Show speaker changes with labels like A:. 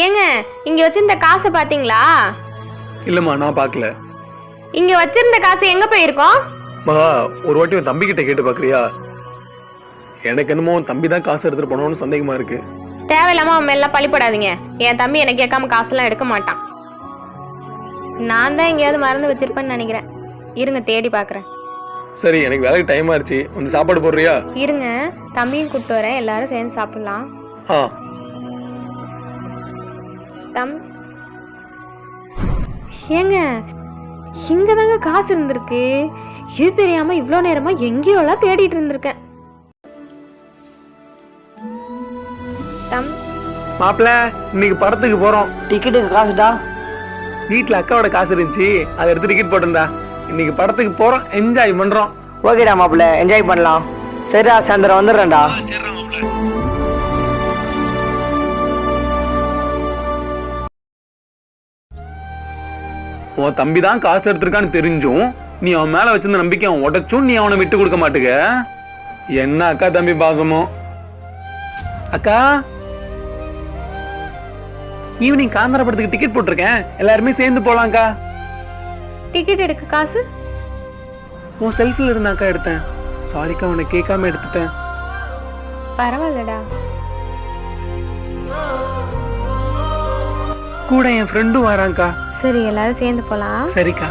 A: ஏங்க இங்க வச்சிருந்த காசை பாத்தீங்களா?
B: இல்லம்மா நான் பார்க்கல.
A: இங்க வச்சிருந்த காசு எங்க போயிருக்கோம்?
B: மகா ஒரு வாட்டி உன் தம்பி கிட்ட கேட்டு பாக்குறியா? எனக்கு என்னமோ தம்பி தான் காசு எடுத்துட்டு போனோம்னு சந்தேகமா இருக்கு.
A: தேவையில்லாம அவன் மேல பழிப்படாதீங்க. என் தம்பி எனக்கு கேட்காம காசெல்லாம் எடுக்க மாட்டான். நான் தான் எங்கேயாவது மறந்து வச்சிருப்பேன்னு நினைக்கிறேன். இருங்க தேடி பாக்குறேன்.
B: சரி எனக்கு வேலைக்கு டைம் ஆயிடுச்சு, வந்து சாப்பாடு போடுறியா?
A: இருங்க தம்பியும் கூப்பிட்டு வரேன், எல்லாரும் சேர்ந்து சாப்பிடலாம். ஏங்க இங்கதாங்க காசு இருந்திருக்கு. இது தெரியாம இவ்ளோ நேரமா எங்கேயோலாம் தேடிட்டு இருந்திருக்கேன்.
B: மாப்பிள்ள இன்னைக்கு படத்துக்கு போறோம்.
C: டிக்கெட்டுக்கு காசுடா?
B: வீட்டுல அக்காவோட காசு இருந்துச்சு, அதை எடுத்து டிக்கெட் போட்டுடா. இன்னைக்கு படத்துக்கு போறோம், என்ஜாய் பண்றோம்.
C: ஓகேடா மாப்பிள்ள, என்ஜாய் பண்ணலாம். சரிடா சாயந்தரம் வந்துடுறேன்டா.
B: உன் தம்பி தான் காசு எடுத்திருக்கான்னு தெரிஞ்சும் நீ அவன் மேல வச்சிருந்த நம்பிக்கை அவன் உடைச்சும் நீ அவனை விட்டு கொடுக்க மாட்டுக்க. என்ன அக்கா தம்பி பாசமோ. அக்கா ஈவினிங் காந்தார படத்துக்கு டிக்கெட் போட்டிருக்கேன், எல்லாருமே சேர்ந்து போலாம்க்கா.
A: டிக்கெட் எடுக்க காசு
B: உன் செல்ஃபில் இருந்தாக்கா எடுத்தேன். சாரிக்கா உன்னை கேட்காம எடுத்துட்டேன்.
A: பரவாயில்லடா.
B: கூட என் ஃப்ரெண்டும் வராங்க்கா.
A: சரி எல்லாரும் சேர்ந்து போலாம்.
B: சரிக்கா.